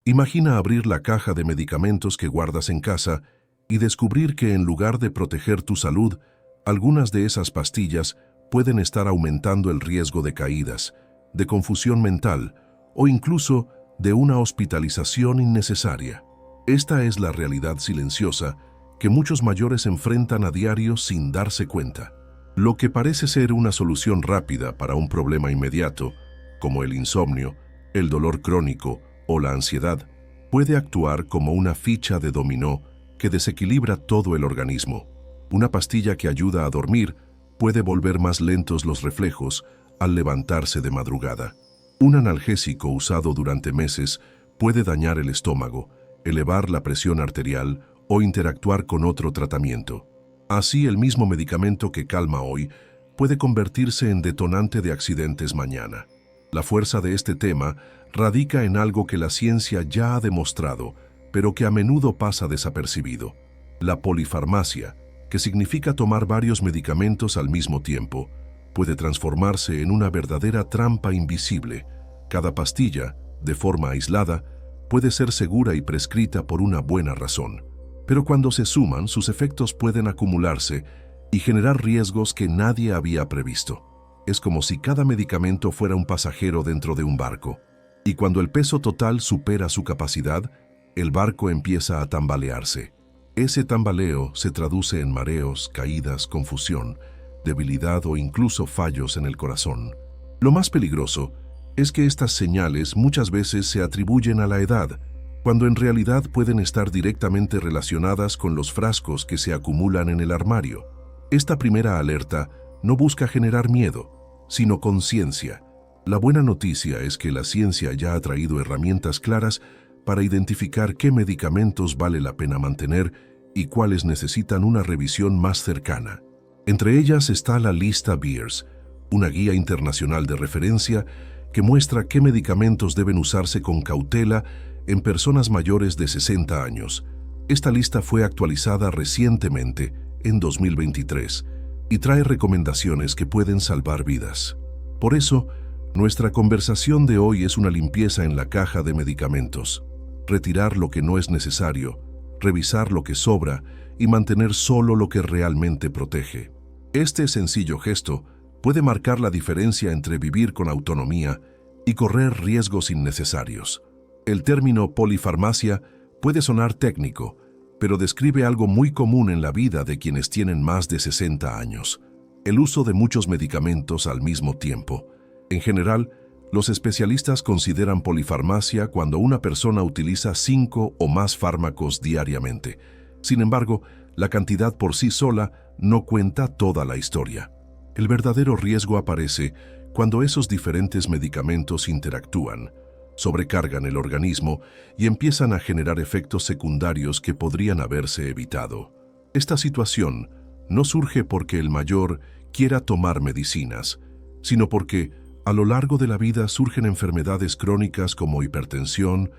Imagina abrir la caja de medicamentos que guardas en casa y descubrir que en lugar de proteger tu salud, algunas de esas pastillas pueden estar aumentando el riesgo de caídas, de confusión mental o incluso de una hospitalización innecesaria. Esta es la realidad silenciosa que muchos mayores enfrentan a diario sin darse cuenta. Lo que parece ser una solución rápida para un problema inmediato, como el insomnio, el dolor crónico o la ansiedad, puede actuar como una ficha de dominó que desequilibra todo el organismo. Una pastilla que ayuda a dormir puede volver más lentos los reflejos al levantarse de madrugada. Un analgésico usado durante meses puede dañar el estómago, elevar la presión arterial o interactuar con otro tratamiento. Así, el mismo medicamento que calma hoy puede convertirse en detonante de accidentes mañana. La fuerza de este tema radica en algo que la ciencia ya ha demostrado, pero que a menudo pasa desapercibido: la polifarmacia, que significa tomar varios medicamentos al mismo tiempo, puede transformarse en una verdadera trampa invisible. Cada pastilla, de forma aislada, puede ser segura y prescrita por una buena razón, pero cuando se suman, sus efectos pueden acumularse y generar riesgos que nadie había previsto. Es como si cada medicamento fuera un pasajero dentro de un barco, y cuando el peso total supera su capacidad, el barco empieza a tambalearse. Ese tambaleo se traduce en mareos, caídas, confusión, debilidad o incluso fallos en el corazón. Lo más peligroso es que estas señales muchas veces se atribuyen a la edad, cuando en realidad pueden estar directamente relacionadas con los frascos que se acumulan en el armario. Esta primera alerta no busca generar miedo, sino conciencia. La buena noticia es que la ciencia ya ha traído herramientas claras para identificar qué medicamentos vale la pena mantener y cuáles necesitan una revisión más cercana. Entre ellas está la lista Beers, una guía internacional de referencia que muestra qué medicamentos deben usarse con cautela en personas mayores de 60 años. Esta lista fue actualizada recientemente, en 2023, y trae recomendaciones que pueden salvar vidas. Por eso, nuestra conversación de hoy es una limpieza en la caja de medicamentos. Retirar lo que no es necesario, revisar lo que sobra y mantener solo lo que realmente protege. Este sencillo gesto puede marcar la diferencia entre vivir con autonomía y correr riesgos innecesarios. El término polifarmacia puede sonar técnico, pero describe algo muy común en la vida de quienes tienen más de 60 años: el uso de muchos medicamentos al mismo tiempo. En general, los especialistas consideran polifarmacia cuando una persona utiliza 5 o más fármacos diariamente. Sin embargo, la cantidad por sí sola no cuenta toda la historia. El verdadero riesgo aparece cuando esos diferentes medicamentos interactúan, sobrecargan el organismo y empiezan a generar efectos secundarios que podrían haberse evitado. Esta situación no surge porque el mayor quiera tomar medicinas, sino porque a lo largo de la vida surgen enfermedades crónicas como hipertensión,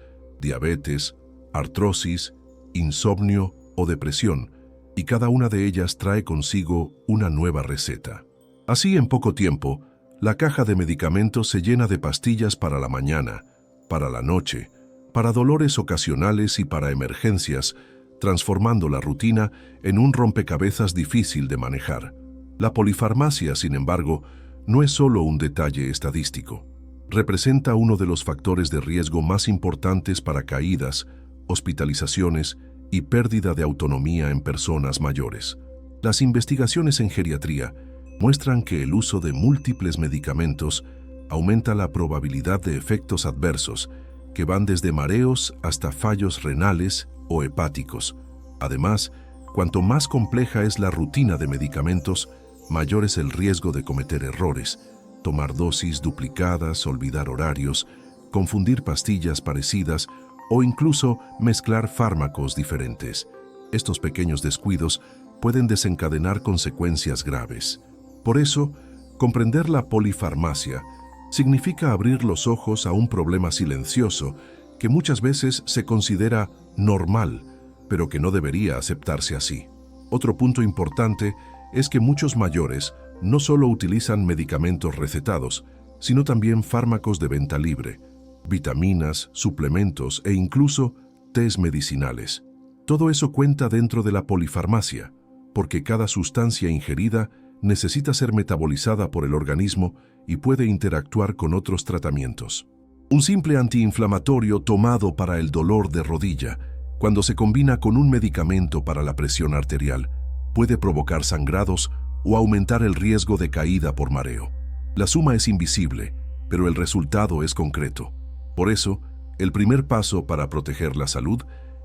diabetes, artrosis, insomnio o depresión, y cada una de ellas trae consigo una nueva receta. Así, en poco tiempo, la caja de medicamentos se llena de pastillas para la mañana, para la noche, para dolores ocasionales y para emergencias, transformando la rutina en un rompecabezas difícil de manejar. La polifarmacia, sin embargo, no es solo un detalle estadístico. Representa uno de los factores de riesgo más importantes para caídas, hospitalizaciones y pérdida de autonomía en personas mayores. Las investigaciones en geriatría muestran que el uso de múltiples medicamentos aumenta la probabilidad de efectos adversos que van desde mareos hasta fallos renales o hepáticos. Además, cuanto más compleja es la rutina de medicamentos, mayor es el riesgo de cometer errores, tomar dosis duplicadas, olvidar horarios, confundir pastillas parecidas o incluso mezclar fármacos diferentes. Estos pequeños descuidos pueden desencadenar consecuencias graves. Por eso, comprender la polifarmacia significa abrir los ojos a un problema silencioso que muchas veces se considera normal, pero que no debería aceptarse así. Otro punto importante es que muchos mayores no solo utilizan medicamentos recetados, sino también fármacos de venta libre. vitaminas, suplementos e incluso tés medicinales. Todo eso cuenta dentro de la polifarmacia, porque cada sustancia ingerida necesita ser metabolizada por el organismo y puede interactuar con otros tratamientos. Un simple antiinflamatorio tomado para el dolor de rodilla, cuando se combina con un medicamento para la presión arterial, puede provocar sangrados o aumentar el riesgo de caída por mareo. La suma es invisible, pero el resultado es concreto. Por eso, el primer paso para proteger la salud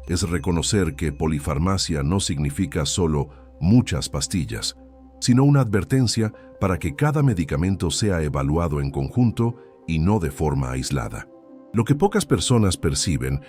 es reconocer que polifarmacia no significa solo muchas pastillas, sino una advertencia para que cada medicamento sea evaluado en conjunto y no de forma aislada. Lo que pocas personas perciben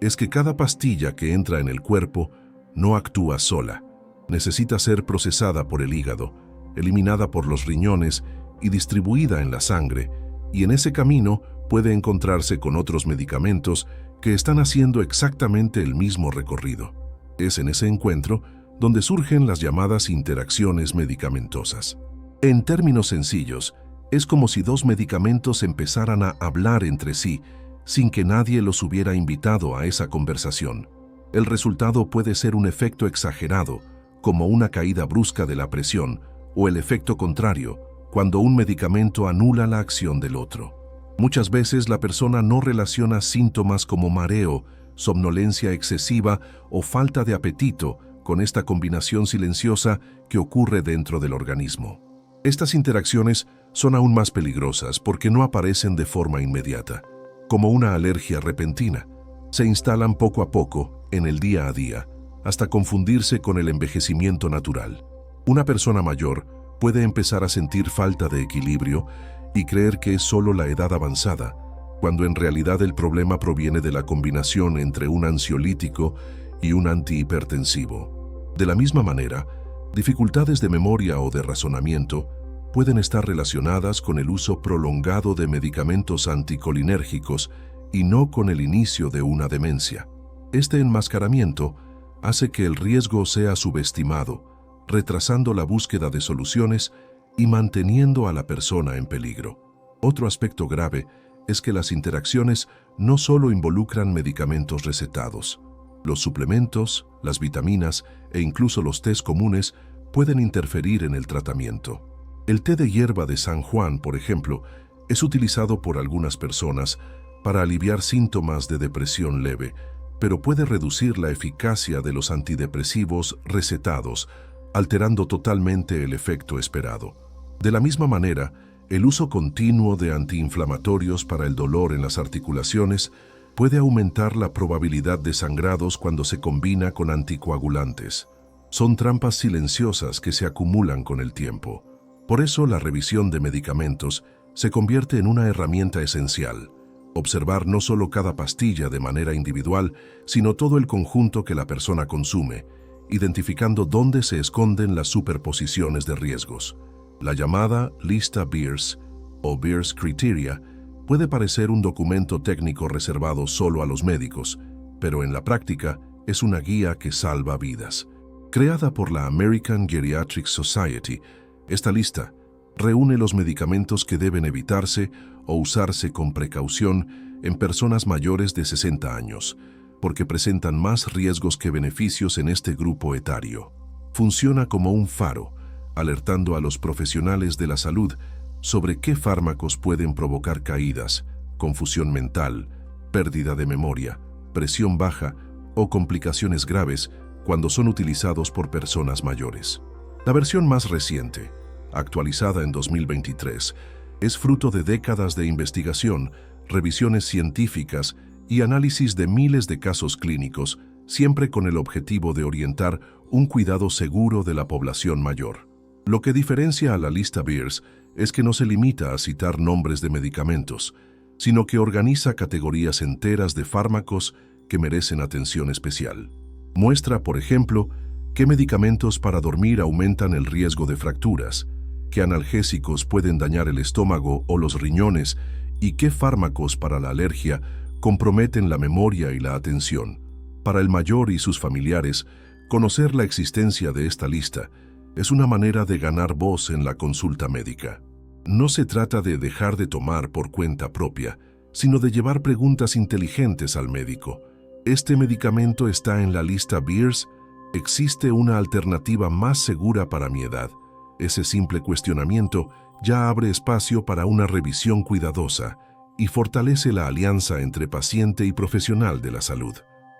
es que cada pastilla que entra en el cuerpo no actúa sola. Necesita ser procesada por el hígado, eliminada por los riñones y distribuida en la sangre, y en ese camino puede encontrarse con otros medicamentos que están haciendo exactamente el mismo recorrido. Es en ese encuentro donde surgen las llamadas interacciones medicamentosas. En términos sencillos, es como si dos medicamentos empezaran a hablar entre sí sin que nadie los hubiera invitado a esa conversación. El resultado puede ser un efecto exagerado, como una caída brusca de la presión, o el efecto contrario, cuando un medicamento anula la acción del otro. Muchas veces la persona no relaciona síntomas como mareo, somnolencia excesiva o falta de apetito con esta combinación silenciosa que ocurre dentro del organismo. Estas interacciones son aún más peligrosas porque no aparecen de forma inmediata. Como una alergia repentina, se instalan poco a poco en el día a día, hasta confundirse con el envejecimiento natural. Una persona mayor puede empezar a sentir falta de equilibrio y creer que es solo la edad avanzada, cuando en realidad el problema proviene de la combinación entre un ansiolítico y un antihipertensivo. De la misma manera, dificultades de memoria o de razonamiento pueden estar relacionadas con el uso prolongado de medicamentos anticolinérgicos y no con el inicio de una demencia. Este enmascaramiento hace que el riesgo sea subestimado, retrasando la búsqueda de soluciones y manteniendo a la persona en peligro. Otro aspecto grave es que las interacciones no solo involucran medicamentos recetados. Los suplementos, las vitaminas e incluso los tés comunes pueden interferir en el tratamiento. El té de hierba de San Juan, por ejemplo, es utilizado por algunas personas para aliviar síntomas de depresión leve, pero puede reducir la eficacia de los antidepresivos recetados, alterando totalmente el efecto esperado. De la misma manera, el uso continuo de antiinflamatorios para el dolor en las articulaciones puede aumentar la probabilidad de sangrados cuando se combina con anticoagulantes. Son trampas silenciosas que se acumulan con el tiempo. Por eso, la revisión de medicamentos se convierte en una herramienta esencial. Observar no solo cada pastilla de manera individual, sino todo el conjunto que la persona consume, identificando dónde se esconden las superposiciones de riesgos. La llamada lista Beers o Beers Criteria puede parecer un documento técnico reservado solo a los médicos, pero en la práctica es una guía que salva vidas. Creada por la American Geriatric Society, esta lista reúne los medicamentos que deben evitarse o usarse con precaución en personas mayores de 60 años, porque presentan más riesgos que beneficios en este grupo etario. Funciona como un faro, alertando a los profesionales de la salud sobre qué fármacos pueden provocar caídas, confusión mental, pérdida de memoria, presión baja o complicaciones graves cuando son utilizados por personas mayores. La versión más reciente, actualizada en 2023, es fruto de décadas de investigación, revisiones científicas y análisis de miles de casos clínicos, siempre con el objetivo de orientar un cuidado seguro de la población mayor. Lo que diferencia a la lista Beers es que no se limita a citar nombres de medicamentos, sino que organiza categorías enteras de fármacos que merecen atención especial. Muestra, por ejemplo, qué medicamentos para dormir aumentan el riesgo de fracturas, qué analgésicos pueden dañar el estómago o los riñones y qué fármacos para la alergia comprometen la memoria y la atención. Para el mayor y sus familiares, conocer la existencia de esta lista es una manera de ganar voz en la consulta médica. No se trata de dejar de tomar por cuenta propia, sino de llevar preguntas inteligentes al médico. ¿Este medicamento está en la lista Beers? ¿Existe una alternativa más segura para mi edad? Ese simple cuestionamiento ya abre espacio para una revisión cuidadosa y fortalece la alianza entre paciente y profesional de la salud.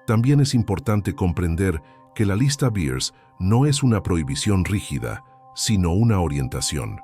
También es importante comprender que la lista Beers no es una prohibición rígida, sino una orientación.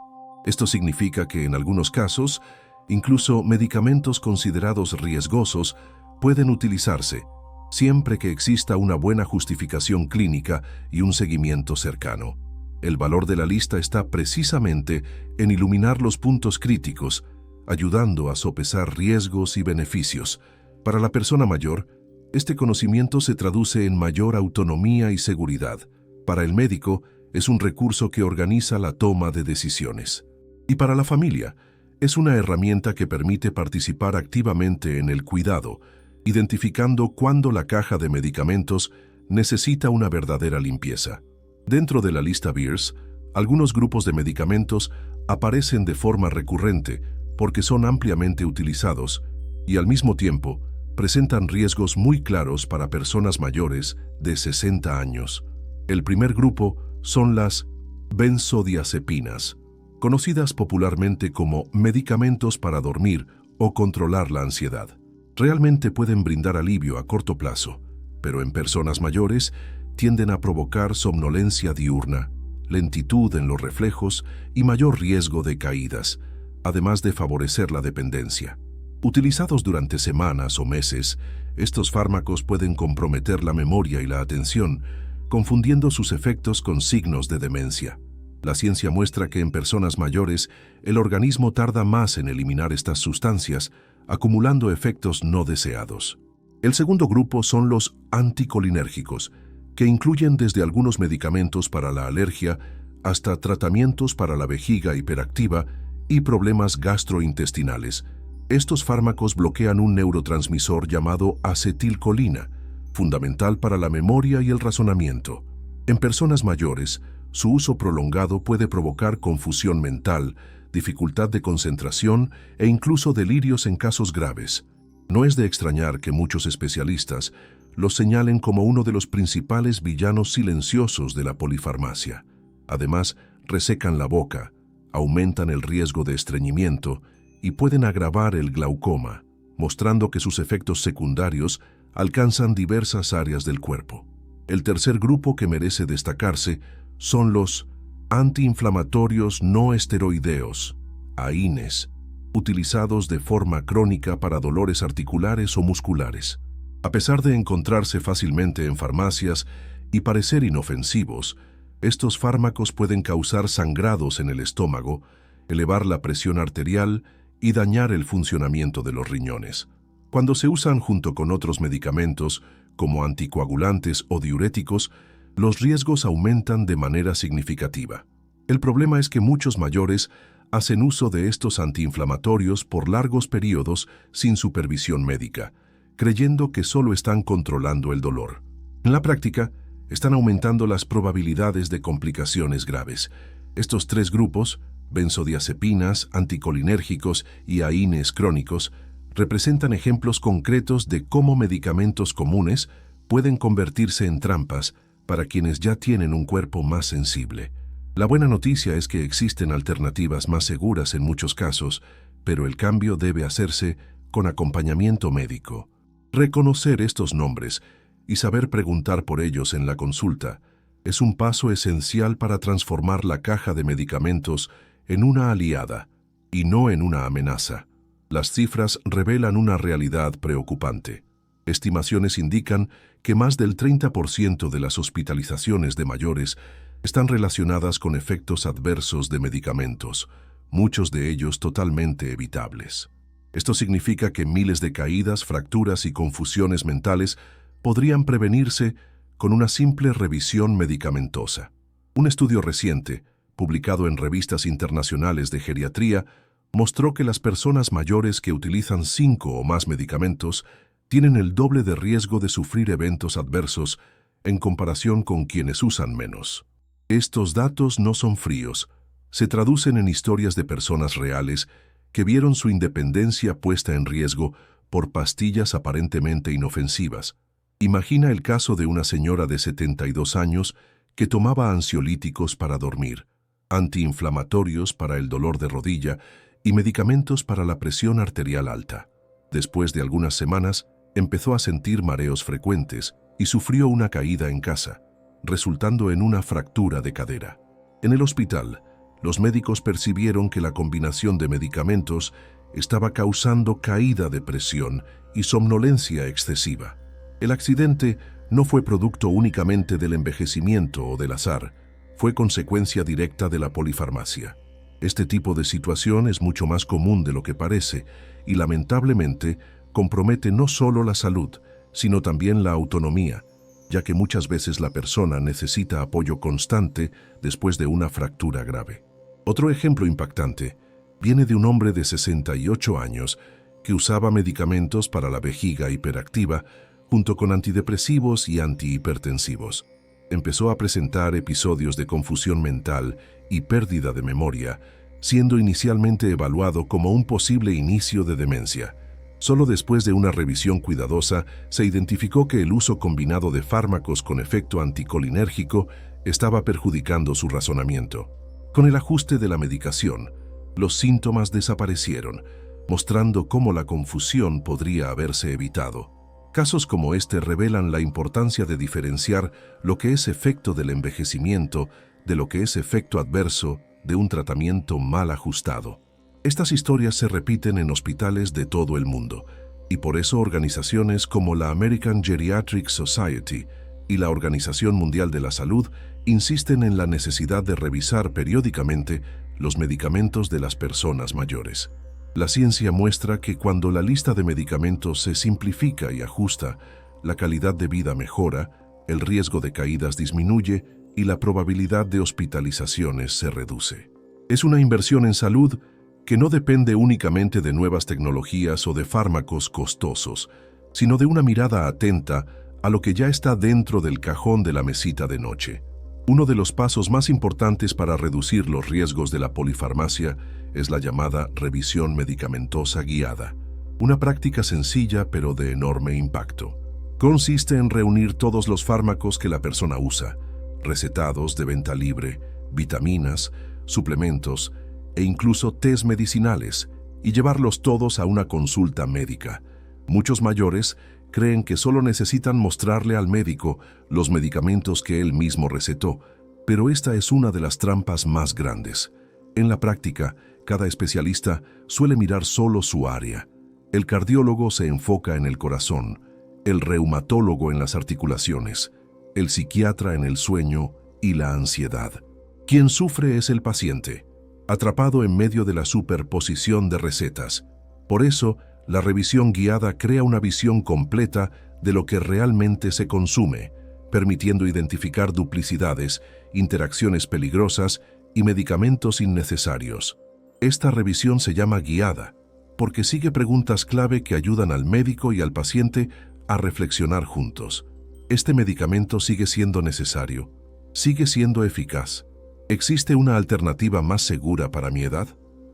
Esto significa que en algunos casos, incluso medicamentos considerados riesgosos pueden utilizarse, siempre que exista una buena justificación clínica y un seguimiento cercano. El valor de la lista está precisamente en iluminar los puntos críticos, ayudando a sopesar riesgos y beneficios. Para la persona mayor, este conocimiento se traduce en mayor autonomía y seguridad. Para el médico, es un recurso que organiza la toma de decisiones. Y para la familia, es una herramienta que permite participar activamente en el cuidado, identificando cuándo la caja de medicamentos necesita una verdadera limpieza. Dentro de la lista Beers, algunos grupos de medicamentos aparecen de forma recurrente porque son ampliamente utilizados y al mismo tiempo presentan riesgos muy claros para personas mayores de 60 años. El primer grupo son las benzodiazepinas, conocidas popularmente como medicamentos para dormir o controlar la ansiedad. Realmente pueden brindar alivio a corto plazo, pero en personas mayores tienden a provocar somnolencia diurna, lentitud en los reflejos y mayor riesgo de caídas, además de favorecer la dependencia. Utilizados durante semanas o meses, estos fármacos pueden comprometer la memoria y la atención, confundiendo sus efectos con signos de demencia. La ciencia muestra que en personas mayores el organismo tarda más en eliminar estas sustancias, acumulando efectos no deseados. El segundo grupo son los anticolinérgicos, que incluyen desde algunos medicamentos para la alergia hasta tratamientos para la vejiga hiperactiva y problemas gastrointestinales. Estos fármacos bloquean un neurotransmisor llamado acetilcolina, fundamental para la memoria y el razonamiento. En personas mayores, su uso prolongado puede provocar confusión mental, dificultad de concentración e incluso delirios en casos graves. No es de extrañar que muchos especialistas los señalen como uno de los principales villanos silenciosos de la polifarmacia. Además, resecan la boca, aumentan el riesgo de estreñimiento y pueden agravar el glaucoma, mostrando que sus efectos secundarios alcanzan diversas áreas del cuerpo. El tercer grupo que merece destacarse son los antiinflamatorios no esteroideos, AINES, utilizados de forma crónica para dolores articulares o musculares. A pesar de encontrarse fácilmente en farmacias y parecer inofensivos, estos fármacos pueden causar sangrados en el estómago, elevar la presión arterial y dañar el funcionamiento de los riñones. Cuando se usan junto con otros medicamentos, como anticoagulantes o diuréticos, los riesgos aumentan de manera significativa. El problema es que muchos mayores hacen uso de estos antiinflamatorios por largos periodos sin supervisión médica, creyendo que solo están controlando el dolor. En la práctica, están aumentando las probabilidades de complicaciones graves. Estos tres grupos, benzodiazepinas, anticolinérgicos y AINES crónicos, representan ejemplos concretos de cómo medicamentos comunes pueden convertirse en trampas para quienes ya tienen un cuerpo más sensible. La buena noticia es que existen alternativas más seguras en muchos casos, pero el cambio debe hacerse con acompañamiento médico. Reconocer estos nombres y saber preguntar por ellos en la consulta es un paso esencial para transformar la caja de medicamentos en una aliada y no en una amenaza. Las cifras revelan una realidad preocupante. Estimaciones indican que más del 30% de las hospitalizaciones de mayores están relacionadas con efectos adversos de medicamentos, muchos de ellos totalmente evitables. Esto significa que miles de caídas, fracturas y confusiones mentales podrían prevenirse con una simple revisión medicamentosa. Un estudio reciente, publicado en revistas internacionales de geriatría, mostró que las personas mayores que utilizan 5 o más medicamentos tienen el doble de riesgo de sufrir eventos adversos en comparación con quienes usan menos. Estos datos no son fríos, se traducen en historias de personas reales que vieron su independencia puesta en riesgo por pastillas aparentemente inofensivas. Imagina el caso de una señora de 72 años que tomaba ansiolíticos para dormir, antiinflamatorios para el dolor de rodilla y medicamentos para la presión arterial alta. Después de algunas semanas, empezó a sentir mareos frecuentes y sufrió una caída en casa, resultando en una fractura de cadera. En el hospital, los médicos percibieron que la combinación de medicamentos estaba causando caída de presión y somnolencia excesiva. El accidente no fue producto únicamente del envejecimiento o del azar, fue consecuencia directa de la polifarmacia. Este tipo de situación es mucho más común de lo que parece y lamentablemente compromete no solo la salud, sino también la autonomía, ya que muchas veces la persona necesita apoyo constante después de una fractura grave. Otro ejemplo impactante viene de un hombre de 68 años que usaba medicamentos para la vejiga hiperactiva junto con antidepresivos y antihipertensivos. Empezó a presentar episodios de confusión mental y pérdida de memoria, siendo inicialmente evaluado como un posible inicio de demencia. Solo después de una revisión cuidadosa se identificó que el uso combinado de fármacos con efecto anticolinérgico estaba perjudicando su razonamiento. Con el ajuste de la medicación, los síntomas desaparecieron, mostrando cómo la confusión podría haberse evitado. Casos como este revelan la importancia de diferenciar lo que es efecto del envejecimiento de lo que es efecto adverso de un tratamiento mal ajustado. Estas historias se repiten en hospitales de todo el mundo, y por eso organizaciones como la American Geriatric Society y la Organización Mundial de la Salud insisten en la necesidad de revisar periódicamente los medicamentos de las personas mayores. La ciencia muestra que cuando la lista de medicamentos se simplifica y ajusta, la calidad de vida mejora, el riesgo de caídas disminuye y la probabilidad de hospitalizaciones se reduce. Es una inversión en salud que no depende únicamente de nuevas tecnologías o de fármacos costosos, sino de una mirada atenta a lo que ya está dentro del cajón de la mesita de noche. Uno de los pasos más importantes para reducir los riesgos de la polifarmacia es la llamada revisión medicamentosa guiada, una práctica sencilla pero de enorme impacto. Consiste en reunir todos los fármacos que la persona usa, recetados de venta libre, vitaminas, suplementos e incluso tés medicinales, y llevarlos todos a una consulta médica. Muchos mayores creen que solo necesitan mostrarle al médico los medicamentos que él mismo recetó, pero esta es una de las trampas más grandes. En la práctica, cada especialista suele mirar solo su área. El cardiólogo se enfoca en el corazón, el reumatólogo en las articulaciones, el psiquiatra en el sueño y la ansiedad. Quien sufre es el paciente, atrapado en medio de la superposición de recetas. Por eso, la revisión guiada crea una visión completa de lo que realmente se consume, permitiendo identificar duplicidades, interacciones peligrosas y medicamentos innecesarios. Esta revisión se llama guiada, porque sigue preguntas clave que ayudan al médico y al paciente a reflexionar juntos. ¿Este medicamento sigue siendo necesario? ¿Sigue siendo eficaz? ¿Existe una alternativa más segura para mi edad?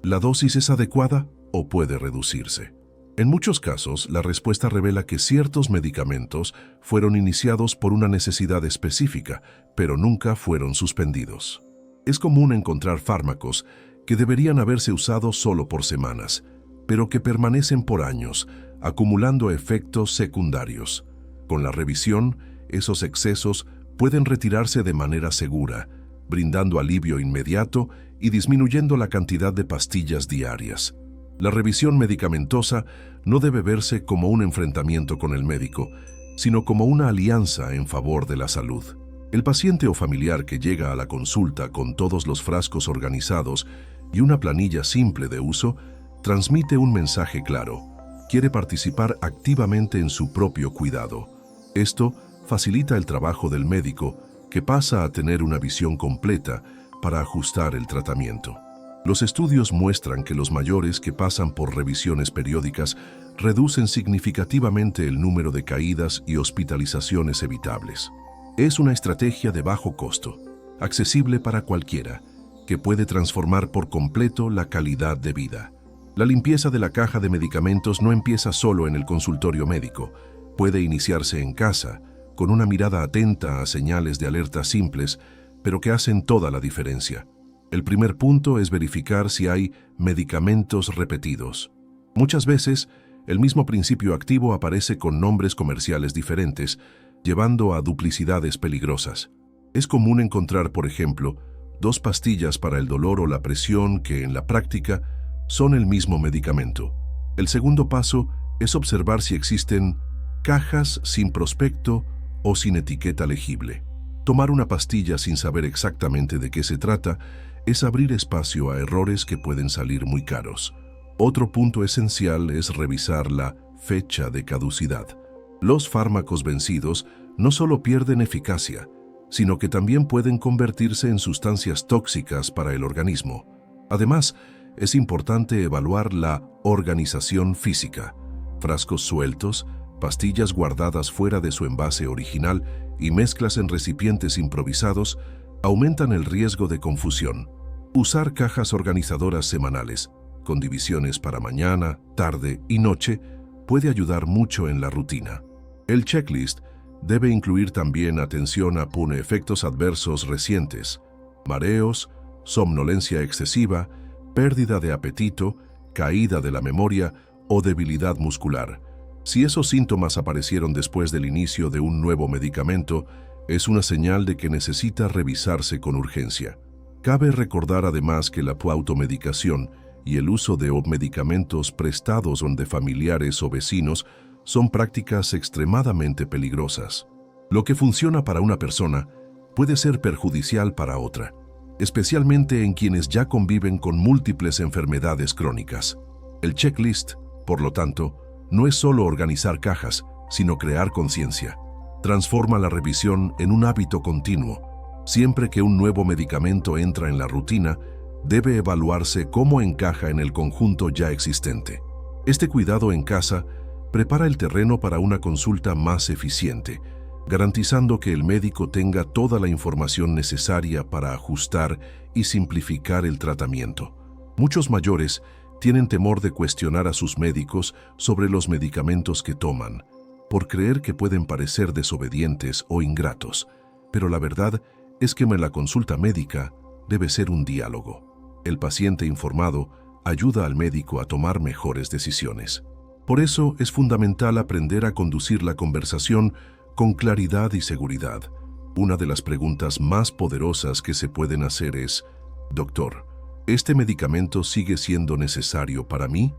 ¿La dosis es adecuada o puede reducirse? En muchos casos, la respuesta revela que ciertos medicamentos fueron iniciados por una necesidad específica, pero nunca fueron suspendidos. Es común encontrar fármacos que deberían haberse usado solo por semanas, pero que permanecen por años, acumulando efectos secundarios. Con la revisión, esos excesos pueden retirarse de manera segura, brindando alivio inmediato y disminuyendo la cantidad de pastillas diarias. La revisión medicamentosa no debe verse como un enfrentamiento con el médico, sino como una alianza en favor de la salud. El paciente o familiar que llega a la consulta con todos los frascos organizados y una planilla simple de uso, transmite un mensaje claro. Quiere participar activamente en su propio cuidado. Esto facilita el trabajo del médico, que pasa a tener una visión completa para ajustar el tratamiento. Los estudios muestran que los mayores que pasan por revisiones periódicas reducen significativamente el número de caídas y hospitalizaciones evitables. Es una estrategia de bajo costo, accesible para cualquiera, que puede transformar por completo la calidad de vida. La limpieza de la caja de medicamentos no empieza solo en el consultorio médico. Puede iniciarse en casa, con una mirada atenta a señales de alerta simples, pero que hacen toda la diferencia. El primer punto es verificar si hay medicamentos repetidos. Muchas veces, el mismo principio activo aparece con nombres comerciales diferentes, llevando a duplicidades peligrosas. Es común encontrar, por ejemplo, 2 pastillas para el dolor o la presión que, en la práctica, son el mismo medicamento. El segundo paso es observar si existen cajas sin prospecto o sin etiqueta legible. Tomar una pastilla sin saber exactamente de qué se trata es abrir espacio a errores que pueden salir muy caros. Otro punto esencial es revisar la fecha de caducidad. Los fármacos vencidos no solo pierden eficacia, sino que también pueden convertirse en sustancias tóxicas para el organismo. Además, es importante evaluar la organización física. Frascos sueltos, pastillas guardadas fuera de su envase original y mezclas en recipientes improvisados aumentan el riesgo de confusión. Usar cajas organizadoras semanales, con divisiones para mañana, tarde y noche, puede ayudar mucho en la rutina. El checklist debe incluir también atención a efectos adversos recientes, mareos, somnolencia excesiva, pérdida de apetito, caída de la memoria o debilidad muscular. Si esos síntomas aparecieron después del inicio de un nuevo medicamento, es una señal de que necesita revisarse con urgencia. Cabe recordar además que la automedicación y el uso de medicamentos prestados de familiares o vecinos son prácticas extremadamente peligrosas. Lo que funciona para una persona puede ser perjudicial para otra, especialmente en quienes ya conviven con múltiples enfermedades crónicas. El checklist, por lo tanto, no es solo organizar cajas, sino crear conciencia. Transforma la revisión en un hábito continuo. Siempre que un nuevo medicamento entra en la rutina, debe evaluarse cómo encaja en el conjunto ya existente. Este cuidado en casa prepara el terreno para una consulta más eficiente, garantizando que el médico tenga toda la información necesaria para ajustar y simplificar el tratamiento. Muchos mayores tienen temor de cuestionar a sus médicos sobre los medicamentos que toman, por creer que pueden parecer desobedientes o ingratos, pero la verdad es que la consulta médica debe ser un diálogo. El paciente informado ayuda al médico a tomar mejores decisiones. Por eso es fundamental aprender a conducir la conversación con claridad y seguridad. Una de las preguntas más poderosas que se pueden hacer es: «Doctor, ¿este medicamento sigue siendo necesario para mí?».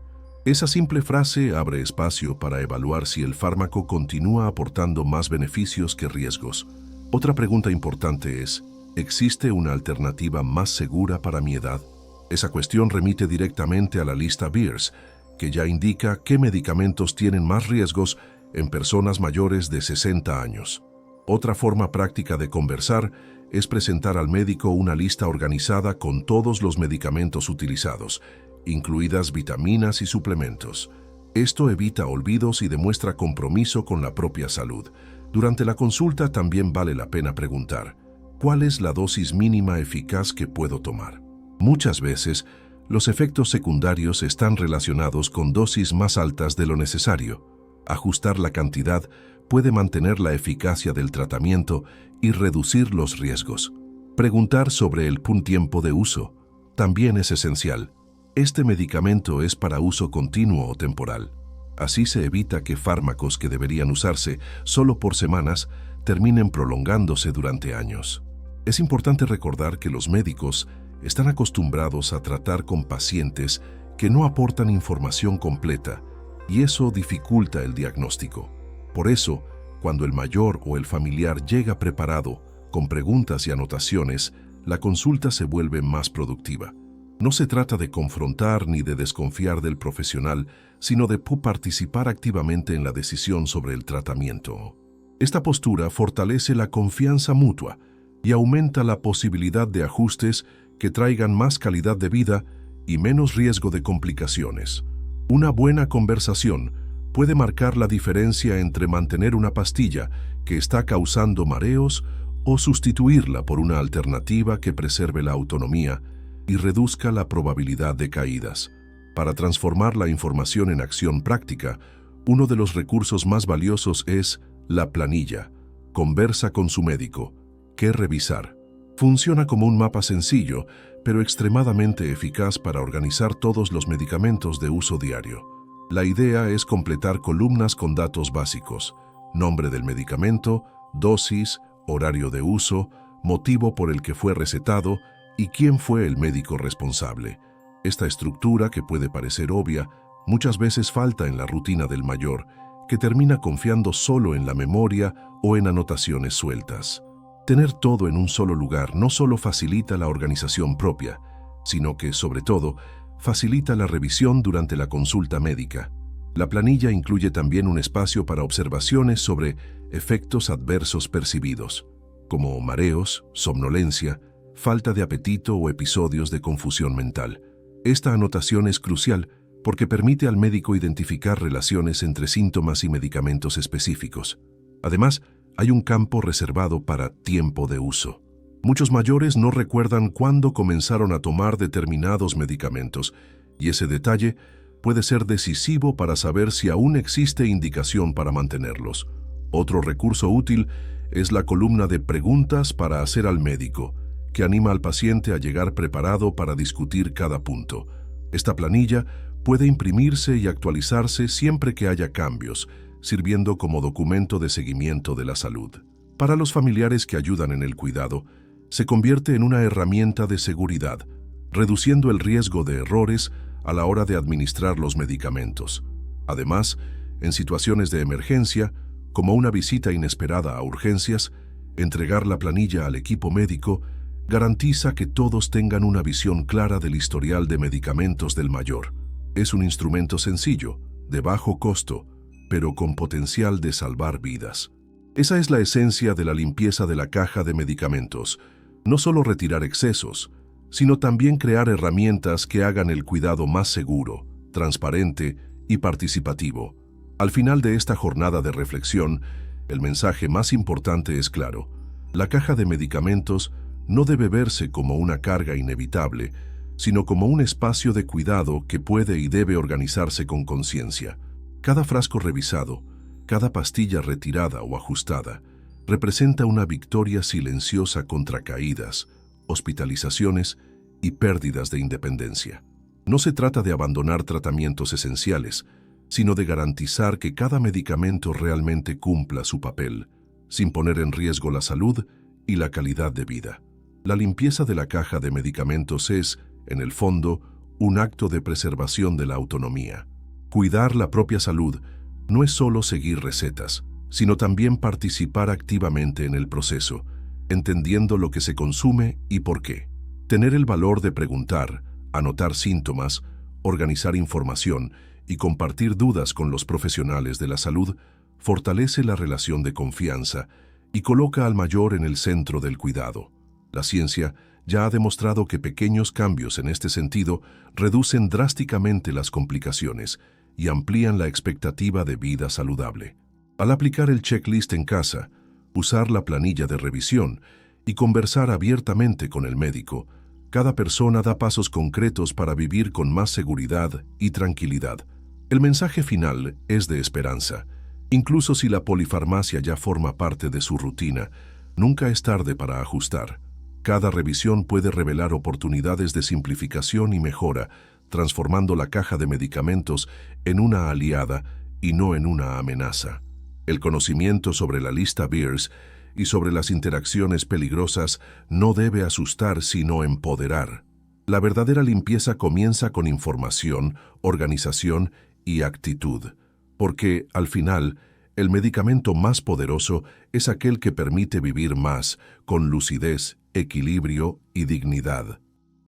Esa simple frase abre espacio para evaluar si el fármaco continúa aportando más beneficios que riesgos. Otra pregunta importante es: ¿existe una alternativa más segura para mi edad? Esa cuestión remite directamente a la lista Beers, que ya indica qué medicamentos tienen más riesgos en personas mayores de 60 años. Otra forma práctica de conversar es presentar al médico una lista organizada con todos los medicamentos utilizados, incluidas vitaminas y suplementos. Esto evita olvidos y demuestra compromiso con la propia salud. Durante la consulta también vale la pena preguntar: ¿cuál es la dosis mínima eficaz que puedo tomar? Muchas veces, los efectos secundarios están relacionados con dosis más altas de lo necesario. Ajustar la cantidad puede mantener la eficacia del tratamiento y reducir los riesgos. Preguntar sobre el tiempo de uso también es esencial. ¿Este medicamento es para uso continuo o temporal? Así se evita que fármacos que deberían usarse solo por semanas terminen prolongándose durante años. Es importante recordar que los médicos están acostumbrados a tratar con pacientes que no aportan información completa, y eso dificulta el diagnóstico. Por eso, cuando el mayor o el familiar llega preparado, con preguntas y anotaciones, la consulta se vuelve más productiva. No se trata de confrontar ni de desconfiar del profesional, sino de participar activamente en la decisión sobre el tratamiento. Esta postura fortalece la confianza mutua y aumenta la posibilidad de ajustes que traigan más calidad de vida y menos riesgo de complicaciones. Una buena conversación puede marcar la diferencia entre mantener una pastilla que está causando mareos o sustituirla por una alternativa que preserve la autonomía y reduzca la probabilidad de caídas. Para transformar la información en acción práctica, uno de los recursos más valiosos es la planilla. Conversa con su médico. ¿Qué revisar? Funciona como un mapa sencillo, pero extremadamente eficaz para organizar todos los medicamentos de uso diario. La idea es completar columnas con datos básicos: nombre del medicamento, dosis, horario de uso, motivo por el que fue recetado y quién fue el médico responsable. Esta estructura, que puede parecer obvia, muchas veces falta en la rutina del mayor, que termina confiando solo en la memoria o en anotaciones sueltas. Tener todo en un solo lugar no solo facilita la organización propia, sino que, sobre todo, facilita la revisión durante la consulta médica. La planilla incluye también un espacio para observaciones sobre efectos adversos percibidos, como mareos, somnolencia, falta de apetito o episodios de confusión mental. Esta anotación es crucial porque permite al médico identificar relaciones entre síntomas y medicamentos específicos. Además, hay un campo reservado para tiempo de uso. Muchos mayores no recuerdan cuándo comenzaron a tomar determinados medicamentos, y ese detalle puede ser decisivo para saber si aún existe indicación para mantenerlos. Otro recurso útil es la columna de preguntas para hacer al médico, que anima al paciente a llegar preparado para discutir cada punto. Esta planilla puede imprimirse y actualizarse siempre que haya cambios, sirviendo como documento de seguimiento de la salud. Para los familiares que ayudan en el cuidado, se convierte en una herramienta de seguridad, reduciendo el riesgo de errores a la hora de administrar los medicamentos. Además, en situaciones de emergencia, como una visita inesperada a urgencias, entregar la planilla al equipo médico garantiza que todos tengan una visión clara del historial de medicamentos del mayor. Es un instrumento sencillo, de bajo costo, pero con potencial de salvar vidas. Esa es la esencia de la limpieza de la caja de medicamentos: no solo retirar excesos, sino también crear herramientas que hagan el cuidado más seguro, transparente y participativo. Al final de esta jornada de reflexión, el mensaje más importante es claro: la caja de medicamentos no debe verse como una carga inevitable, sino como un espacio de cuidado que puede y debe organizarse con conciencia. Cada frasco revisado, cada pastilla retirada o ajustada, representa una victoria silenciosa contra caídas, hospitalizaciones y pérdidas de independencia. No se trata de abandonar tratamientos esenciales, sino de garantizar que cada medicamento realmente cumpla su papel, sin poner en riesgo la salud y la calidad de vida. La limpieza de la caja de medicamentos es, en el fondo, un acto de preservación de la autonomía. Cuidar la propia salud no es solo seguir recetas, sino también participar activamente en el proceso, entendiendo lo que se consume y por qué. Tener el valor de preguntar, anotar síntomas, organizar información y compartir dudas con los profesionales de la salud fortalece la relación de confianza y coloca al mayor en el centro del cuidado. La ciencia ya ha demostrado que pequeños cambios en este sentido reducen drásticamente las complicaciones y amplían la expectativa de vida saludable. Al aplicar el checklist en casa, usar la planilla de revisión y conversar abiertamente con el médico, cada persona da pasos concretos para vivir con más seguridad y tranquilidad. El mensaje final es de esperanza. Incluso si la polifarmacia ya forma parte de su rutina, nunca es tarde para ajustar. Cada revisión puede revelar oportunidades de simplificación y mejora, transformando la caja de medicamentos en una aliada y no en una amenaza. El conocimiento sobre la lista Beers y sobre las interacciones peligrosas no debe asustar sino empoderar. La verdadera limpieza comienza con información, organización y actitud, porque, al final, el medicamento más poderoso es aquel que permite vivir más, con lucidez, equilibrio y dignidad.